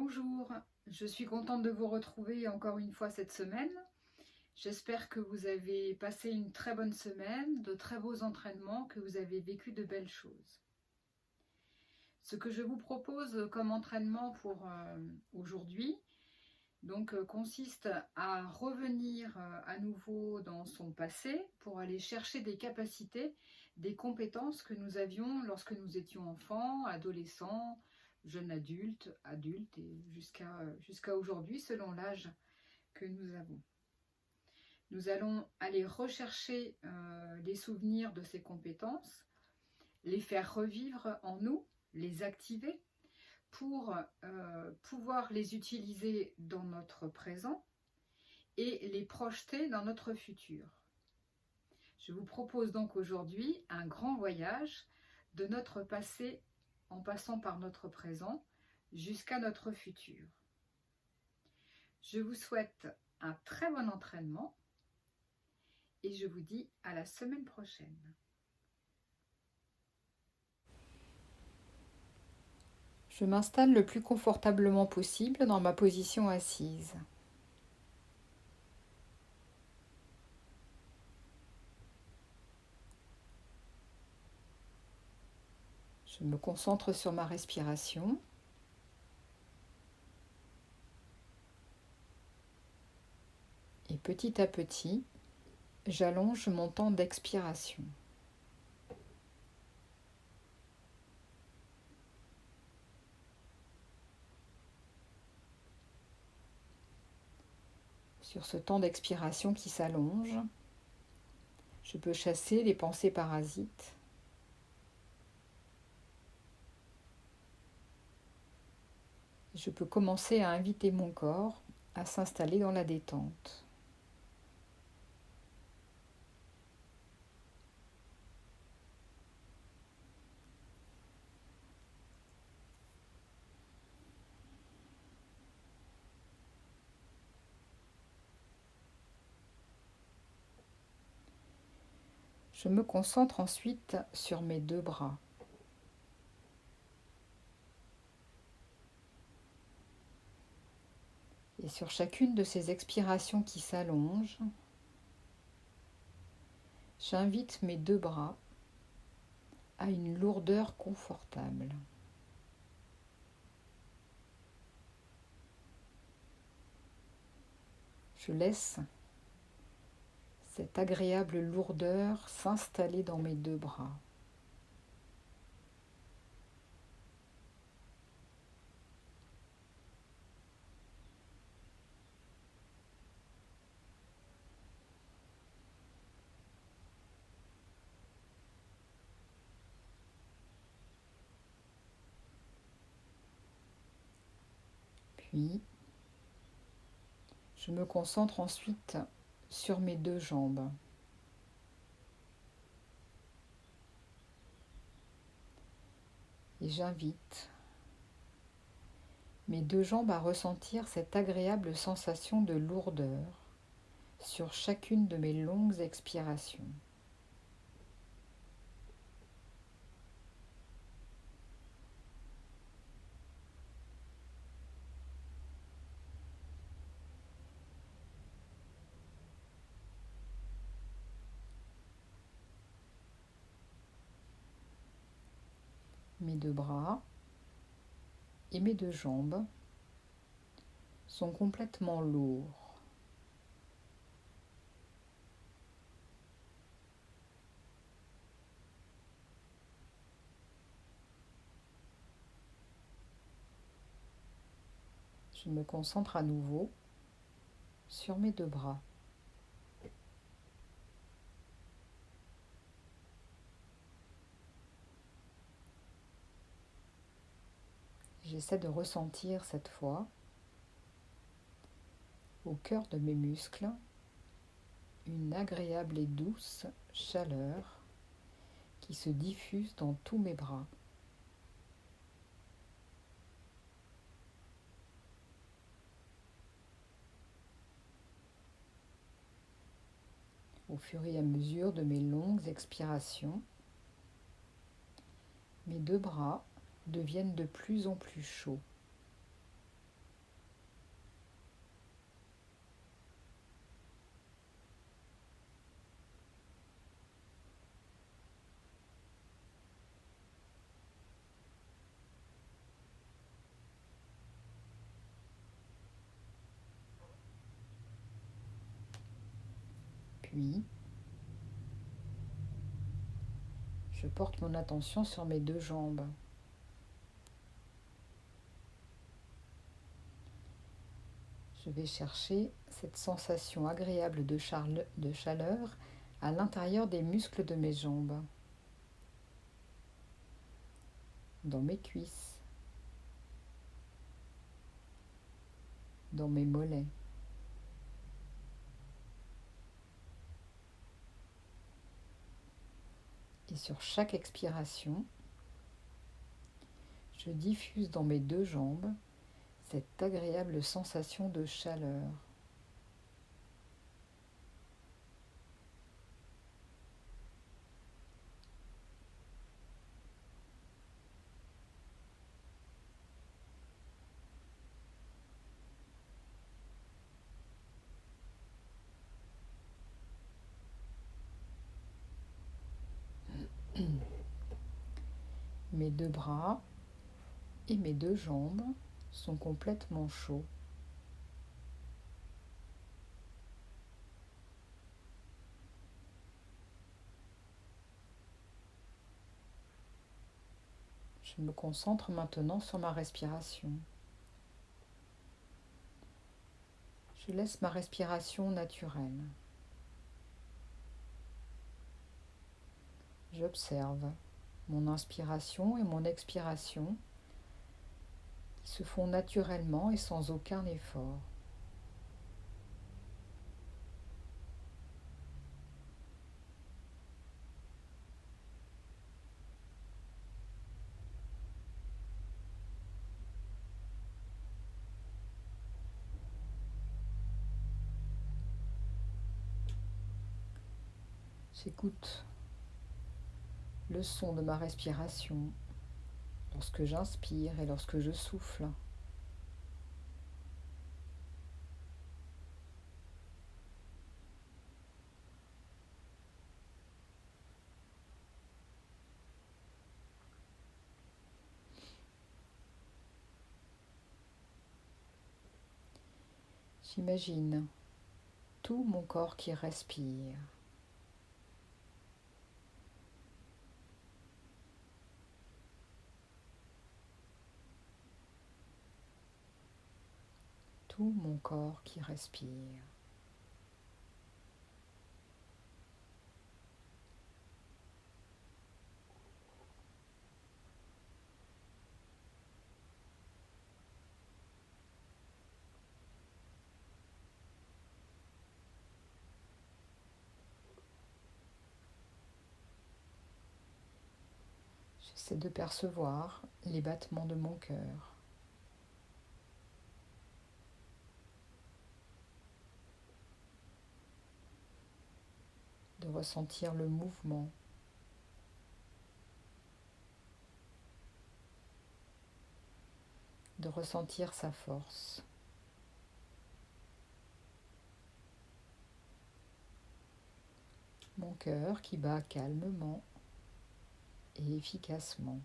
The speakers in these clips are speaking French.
Bonjour, je suis contente de vous retrouver encore une fois cette semaine. J'espère que vous avez passé une très bonne semaine, de très beaux entraînements, que vous avez vécu de belles choses. Ce que je vous propose comme entraînement pour aujourd'hui, consiste à revenir à nouveau dans son passé pour aller chercher des capacités, des compétences que nous avions lorsque nous étions enfants, adolescents, jeunes adultes et jusqu'à aujourd'hui selon l'âge que nous avons. Nous allons aller rechercher les souvenirs de ces compétences, les faire revivre en nous, les activer pour pouvoir les utiliser dans notre présent et les projeter dans notre futur. Je vous propose donc aujourd'hui un grand voyage de notre passé en passant par notre présent jusqu'à notre futur. Je vous souhaite un très bon entraînement et je vous dis à la semaine prochaine. Je m'installe le plus confortablement possible dans ma position assise. Je me concentre sur ma respiration. Et petit à petit, j'allonge mon temps d'expiration. Sur ce temps d'expiration qui s'allonge, je peux chasser les pensées parasites. Je peux commencer à inviter mon corps à s'installer dans la détente. Je me concentre ensuite sur mes deux bras. Et sur chacune de ces expirations qui s'allongent, j'invite mes deux bras à une lourdeur confortable. Je laisse cette agréable lourdeur s'installer dans mes deux bras. Puis, je me concentre ensuite sur mes deux jambes. Et j'invite mes deux jambes à ressentir cette agréable sensation de lourdeur sur chacune de mes longues expirations. Mes deux bras et mes deux jambes sont complètement lourds. Je me concentre à nouveau sur mes deux bras. J'essaie de ressentir cette fois, au cœur de mes muscles, une agréable et douce chaleur qui se diffuse dans tous mes bras. Au fur et à mesure de mes longues expirations, mes deux bras deviennent de plus en plus chauds. Puis, je porte mon attention sur mes deux jambes. Je vais chercher cette sensation agréable de chaleur à l'intérieur des muscles de mes jambes, dans mes cuisses, dans mes mollets. Et sur chaque expiration, je diffuse dans mes deux jambes cette agréable sensation de chaleur. Mes deux bras et mes deux jambes sont complètement chauds. Je me concentre maintenant sur ma respiration. Je laisse ma respiration naturelle. J'observe mon inspiration et mon expiration qui se font naturellement et sans aucun effort. J'écoute le son de ma respiration lorsque j'inspire et lorsque je souffle. J'imagine tout mon corps qui respire. Tout mon corps qui respire. J'essaie de percevoir les battements de mon cœur. De ressentir le mouvement. De ressentir sa force. Mon cœur qui bat calmement et efficacement.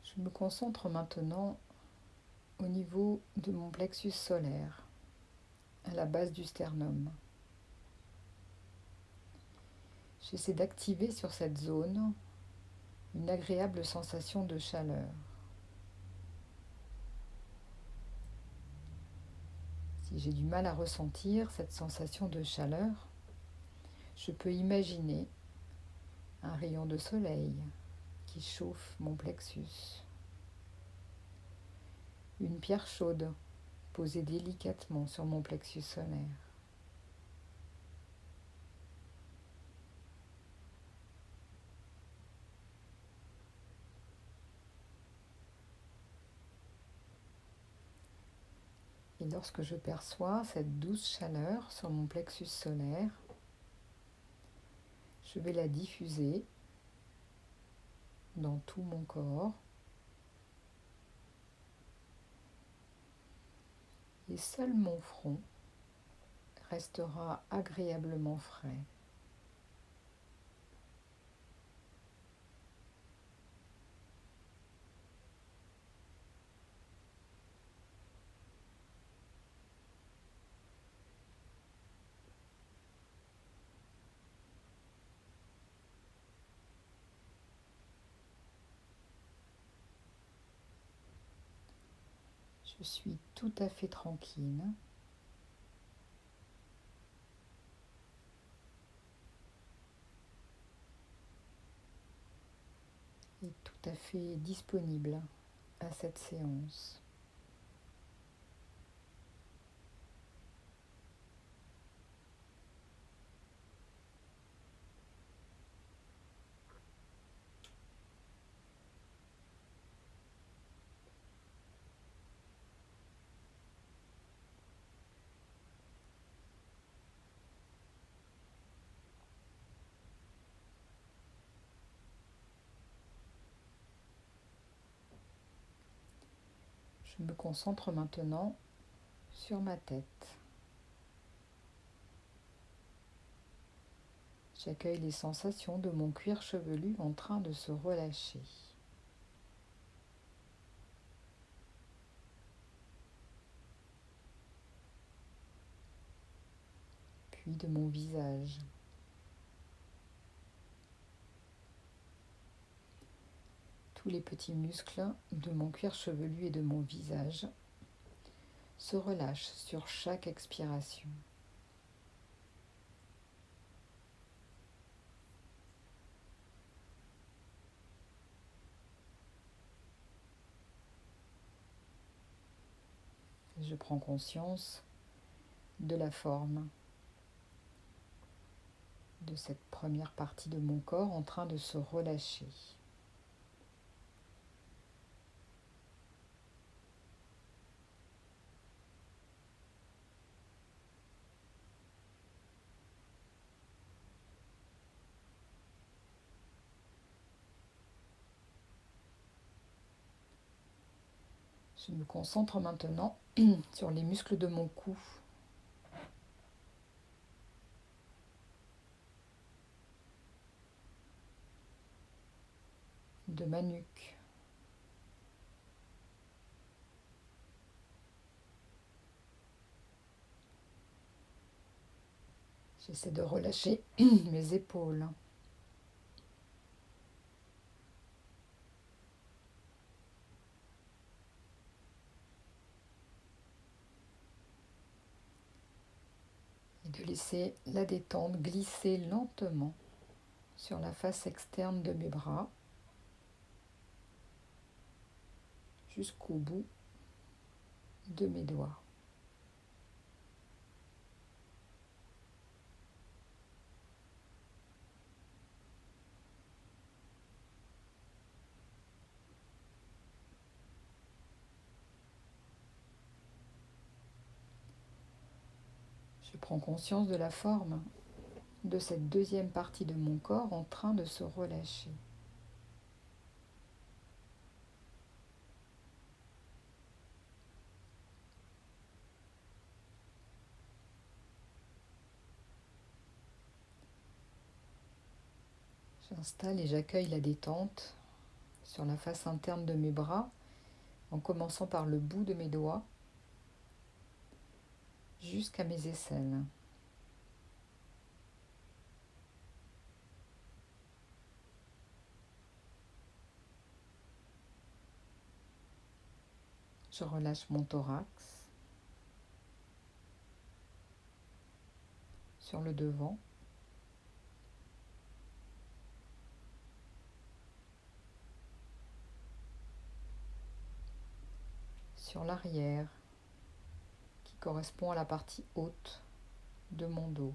Je me concentre maintenant au niveau de mon plexus solaire, à la base du sternum. J'essaie d'activer sur cette zone une agréable sensation de chaleur. Si j'ai du mal à ressentir cette sensation de chaleur, je peux imaginer un rayon de soleil qui chauffe mon plexus. Une pierre chaude posée délicatement sur mon plexus solaire. Et lorsque je perçois cette douce chaleur sur mon plexus solaire, je vais la diffuser dans tout mon corps. Et seul mon front restera agréablement frais. Je suis tout à fait tranquille et tout à fait disponible à cette séance. Je me concentre maintenant sur ma tête. J'accueille les sensations de mon cuir chevelu en train de se relâcher. Puis de mon visage. Tous les petits muscles de mon cuir chevelu et de mon visage se relâchent sur chaque expiration. Je prends conscience de la forme de cette première partie de mon corps en train de se relâcher. Je me concentre maintenant sur les muscles de mon cou. De ma nuque. J'essaie de relâcher mes épaules. Et de laisser la détente glisser lentement sur la face externe de mes bras jusqu'au bout de mes doigts. Je prends conscience de la forme de cette deuxième partie de mon corps en train de se relâcher. J'installe et j'accueille la détente sur la face interne de mes bras en commençant par le bout de mes doigts jusqu'à mes aisselles. Je relâche mon thorax sur le devant. Sur l'arrière qui correspond à la partie haute de mon dos.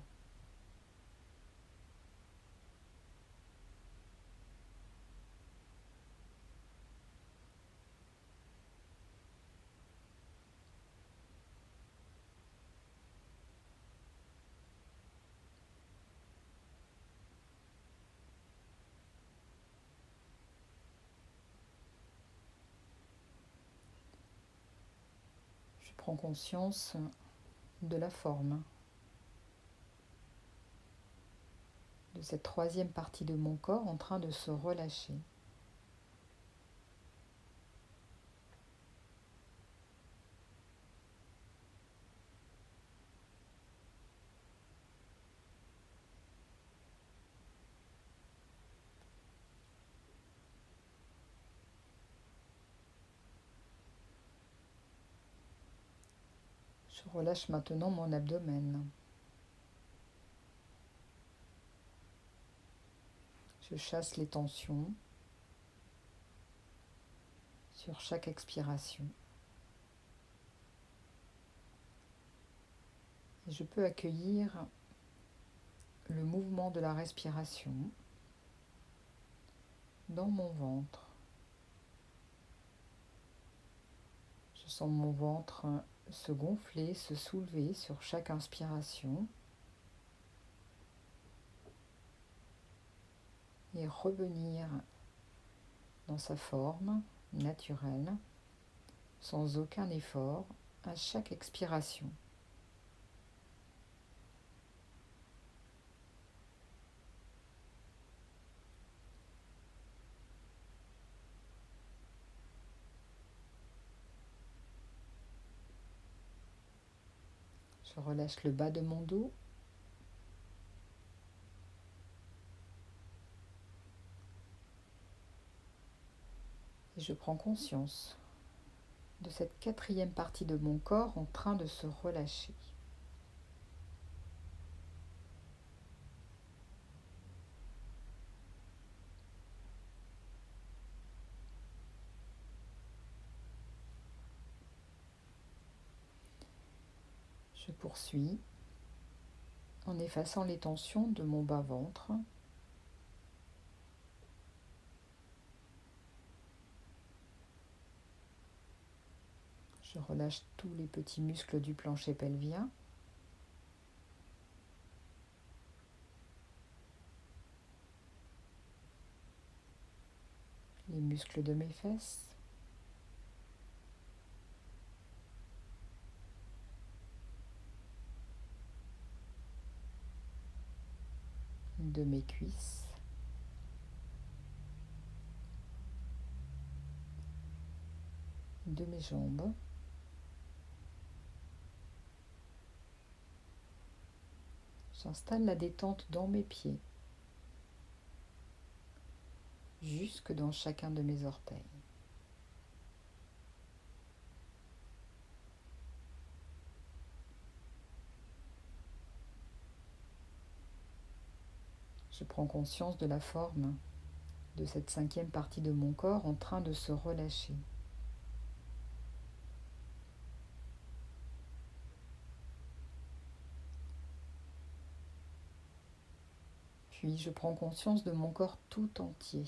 Je prends conscience de la forme de cette troisième partie de mon corps en train de se relâcher. Je relâche maintenant mon abdomen. Je chasse les tensions sur chaque expiration. Et je peux accueillir le mouvement de la respiration dans mon ventre. Je sens mon ventre se gonfler, se soulever sur chaque inspiration et revenir dans sa forme naturelle, sans aucun effort, à chaque expiration. Je relâche le bas de mon dos. Et je prends conscience de cette quatrième partie de mon corps en train de se relâcher. Je poursuis en effaçant les tensions de mon bas-ventre. Je relâche tous les petits muscles du plancher pelvien. Les muscles de mes fesses. De mes cuisses. De mes jambes. J'installe la détente dans mes pieds, jusque dans chacun de mes orteils. Je prends conscience de la forme de cette cinquième partie de mon corps en train de se relâcher. Puis je prends conscience de mon corps tout entier.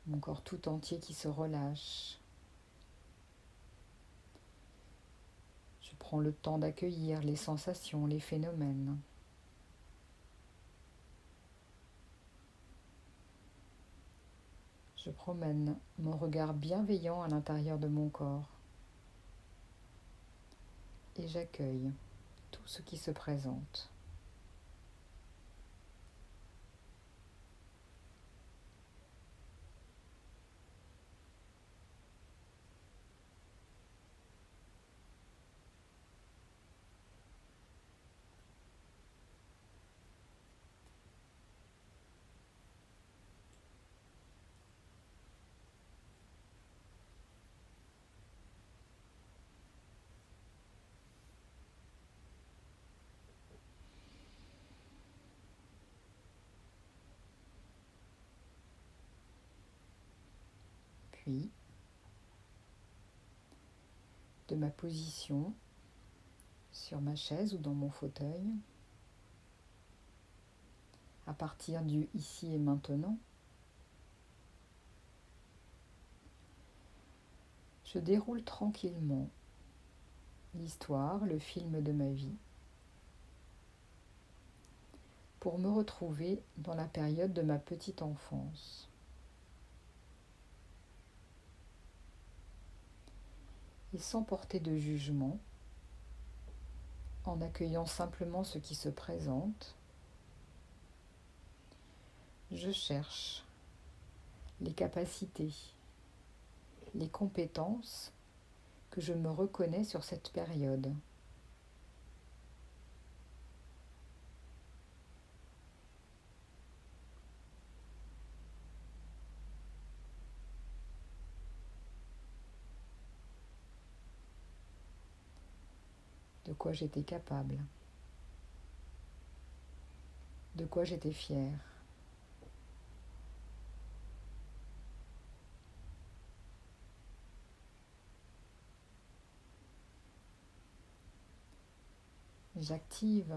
Mon corps tout entier qui se relâche. Je prends le temps d'accueillir les sensations, les phénomènes. Je promène mon regard bienveillant à l'intérieur de mon corps et j'accueille tout ce qui se présente. Puis, de ma position sur ma chaise ou dans mon fauteuil, à partir du ici et maintenant, je déroule tranquillement l'histoire, le film de ma vie, pour me retrouver dans la période de ma petite enfance. Et sans porter de jugement, en accueillant simplement ce qui se présente, je cherche les capacités, les compétences que je me reconnais sur cette période. De quoi j'étais capable, de quoi j'étais fière. J'active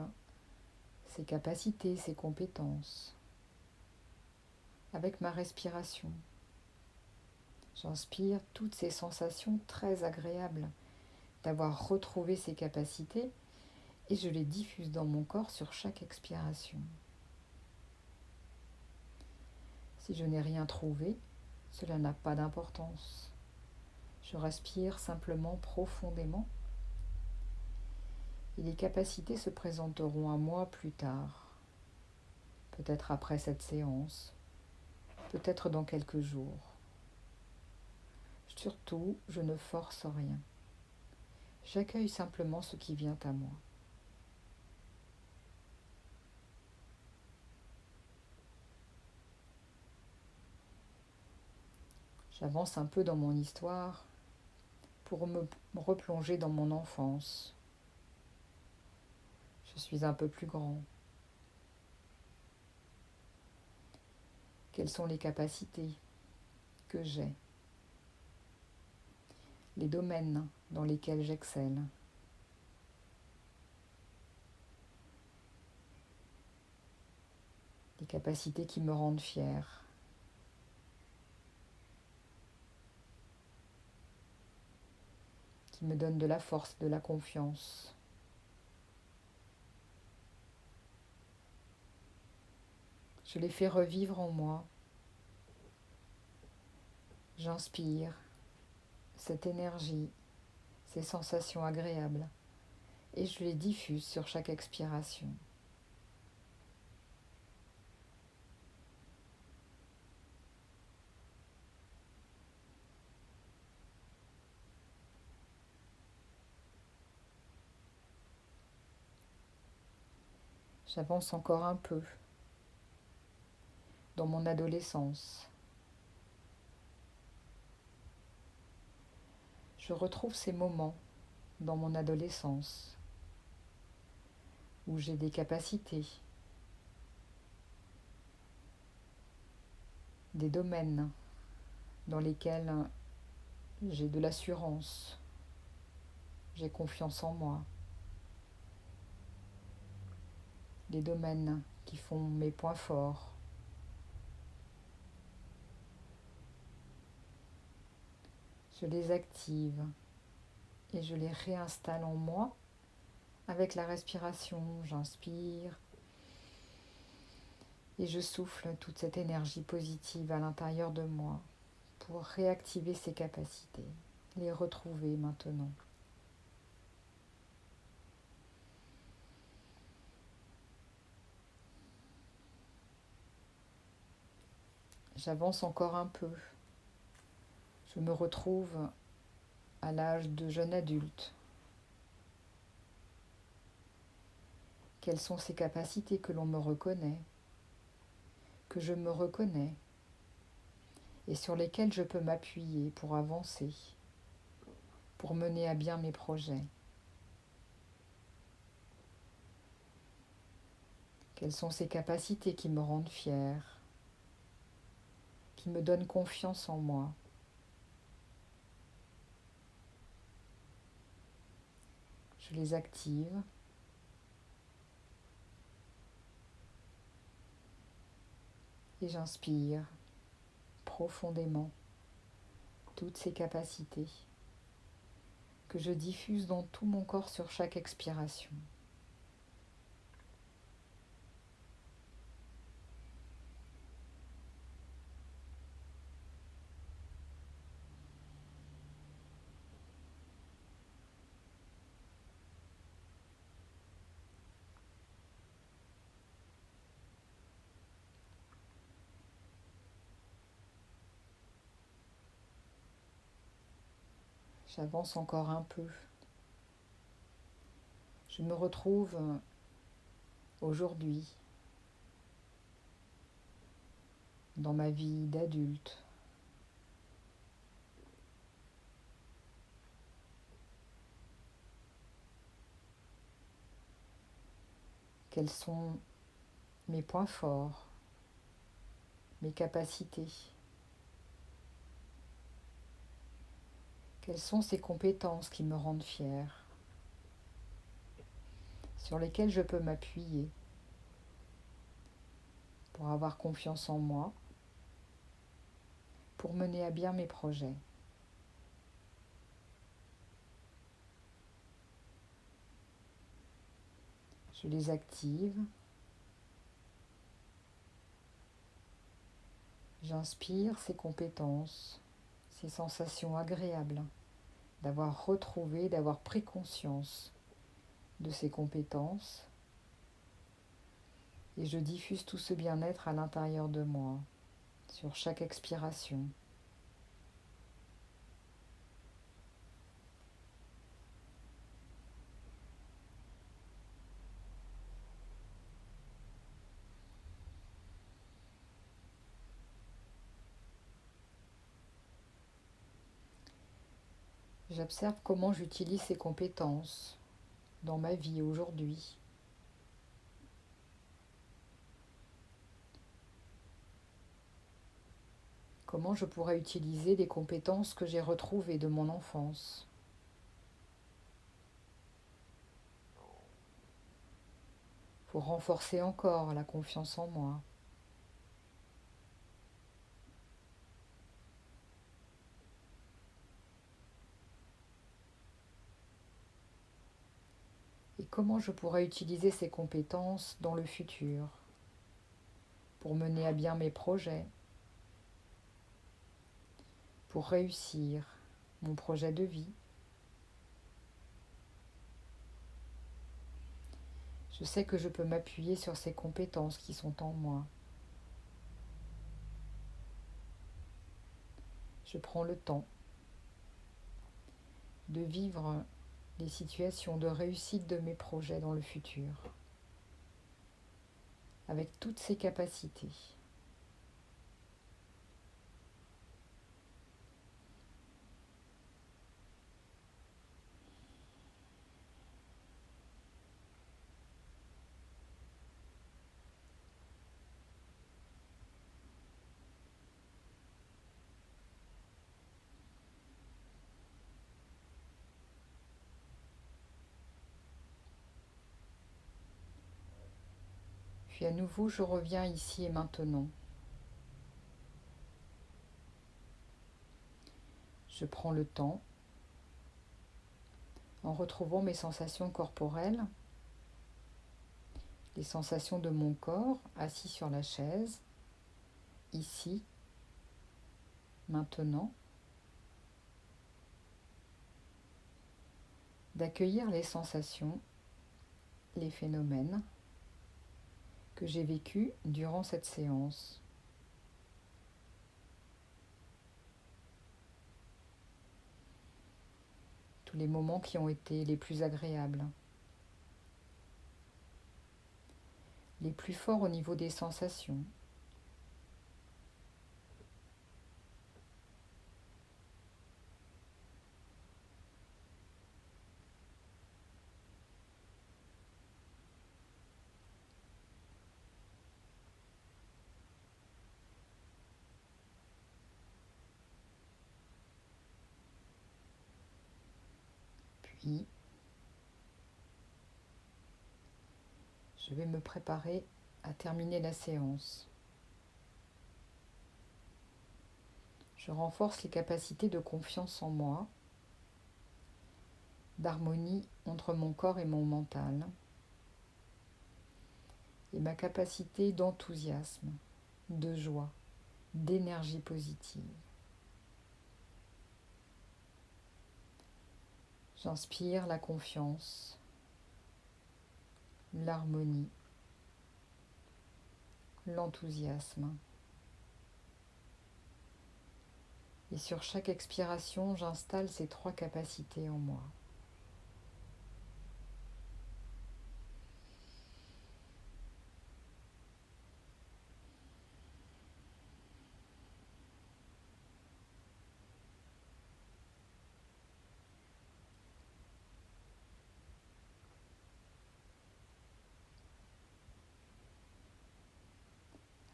ces capacités, ces compétences avec ma respiration. J'inspire toutes ces sensations très agréables d'avoir retrouvé ces capacités et je les diffuse dans mon corps sur chaque expiration. Si je n'ai rien trouvé, cela n'a pas d'importance. Je respire simplement profondément et les capacités se présenteront à moi plus tard, peut-être après cette séance, peut-être dans quelques jours. Surtout, je ne force rien. J'accueille simplement ce qui vient à moi. J'avance un peu dans mon histoire pour me replonger dans mon enfance. Je suis un peu plus grand. Quelles sont les capacités que j'ai? Les domaines dans lesquels j'excelle? Les capacités qui me rendent fière? Qui me donnent de la force, de la confiance? Je les fais revivre en moi. J'inspire cette énergie, ces sensations agréables, et je les diffuse sur chaque expiration. J'avance encore un peu dans mon adolescence. Je retrouve ces moments dans mon adolescence où j'ai des capacités, des domaines dans lesquels j'ai de l'assurance, j'ai confiance en moi, des domaines qui font mes points forts. Je les active et je les réinstalle en moi avec la respiration. J'inspire et je souffle toute cette énergie positive à l'intérieur de moi pour réactiver ces capacités, les retrouver maintenant. J'avance encore un peu. Je me retrouve à l'âge de jeune adulte. Quelles sont ces capacités que l'on me reconnaît, que je me reconnais et sur lesquelles je peux m'appuyer pour avancer, pour mener à bien mes projets? Quelles sont ces capacités qui me rendent fière, qui me donnent confiance en moi? Je les active et j'inspire profondément toutes ces capacités que je diffuse dans tout mon corps sur chaque expiration. J'avance encore un peu. Je me retrouve aujourd'hui dans ma vie d'adulte. Quels sont mes points forts, mes capacités? Quelles sont ces compétences qui me rendent fière, sur lesquelles je peux m'appuyer pour avoir confiance en moi, pour mener à bien mes projets? Je les active. J'inspire ces compétences, ces sensations agréables d'avoir retrouvé, d'avoir pris conscience de ces compétences. Et je diffuse tout ce bien-être à l'intérieur de moi, sur chaque expiration. J'observe comment j'utilise ces compétences dans ma vie aujourd'hui. Comment je pourrais utiliser les compétences que j'ai retrouvées de mon enfance pour renforcer encore la confiance en moi. Et comment je pourrais utiliser ces compétences dans le futur pour mener à bien mes projets, pour réussir mon projet de vie. Je sais que je peux m'appuyer sur ces compétences qui sont en moi. Je prends le temps de vivre les situations de réussite de mes projets dans le futur, avec toutes ces capacités. Puis à nouveau, je reviens ici et maintenant. Je prends le temps, en retrouvant mes sensations corporelles, les sensations de mon corps assis sur la chaise, ici, maintenant, d'accueillir les sensations, les phénomènes que j'ai vécus durant cette séance. Tous les moments qui ont été les plus agréables, les plus forts au niveau des sensations. Puis, je vais me préparer à terminer la séance. Je renforce les capacités de confiance en moi, d'harmonie entre mon corps et mon mental, et ma capacité d'enthousiasme, de joie, d'énergie positive. J'inspire la confiance, l'harmonie, l'enthousiasme. Et sur chaque expiration, j'installe ces 3 capacités en moi.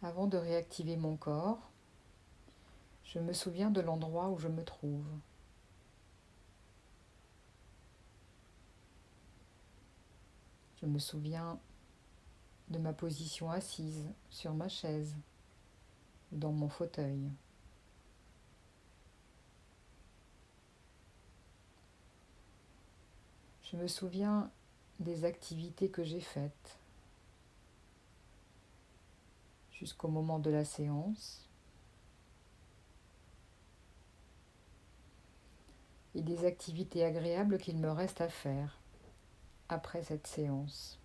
Avant de réactiver mon corps, je me souviens de l'endroit où je me trouve. Je me souviens de ma position assise sur ma chaise ou dans mon fauteuil. Je me souviens des activités que j'ai faites jusqu'au moment de la séance et des activités agréables qu'il me reste à faire après cette séance.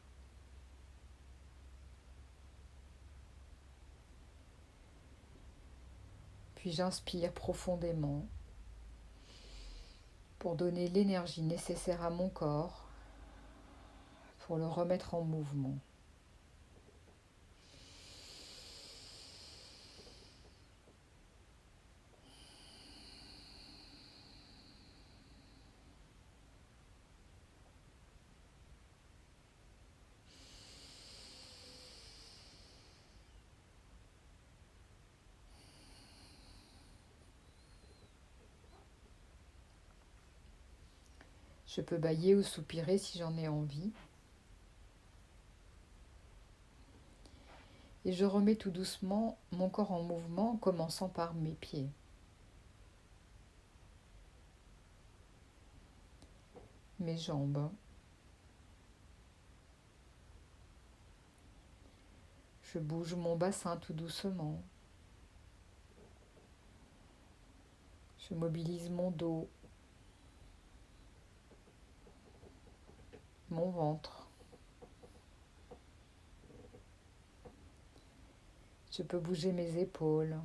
Puis j'inspire profondément pour donner l'énergie nécessaire à mon corps pour le remettre en mouvement. Je peux bâiller ou soupirer si j'en ai envie. Et je remets tout doucement mon corps en mouvement en commençant par mes pieds. Mes jambes. Je bouge mon bassin tout doucement. Je mobilise mon dos, mon ventre. Je peux bouger mes épaules,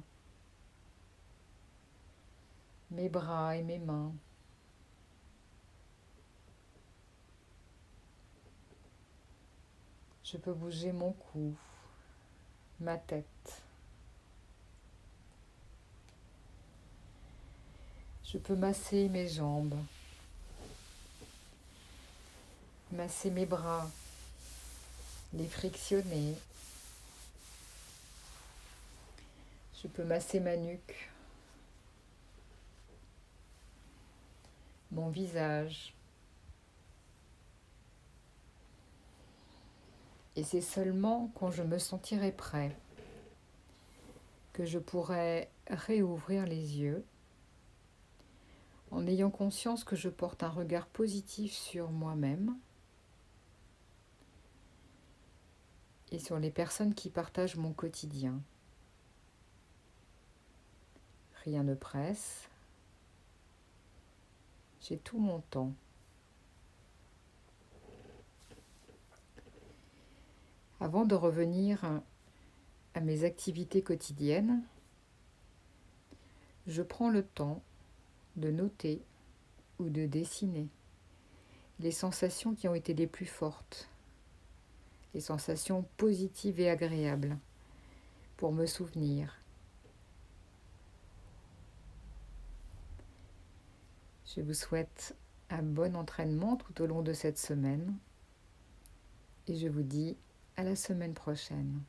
mes bras et mes mains. Je peux bouger mon cou, ma tête. Je peux masser mes jambes, masser mes bras, les frictionner. Je peux masser ma nuque, mon visage. Et c'est seulement quand je me sentirai prêt que je pourrai réouvrir les yeux en ayant conscience que je porte un regard positif sur moi-même et sur les personnes qui partagent mon quotidien. Rien ne presse. J'ai tout mon temps. Avant de revenir à mes activités quotidiennes, je prends le temps de noter ou de dessiner les sensations qui ont été les plus fortes, les sensations positives et agréables, pour me souvenir. Je vous souhaite un bon entraînement tout au long de cette semaine et je vous dis à la semaine prochaine.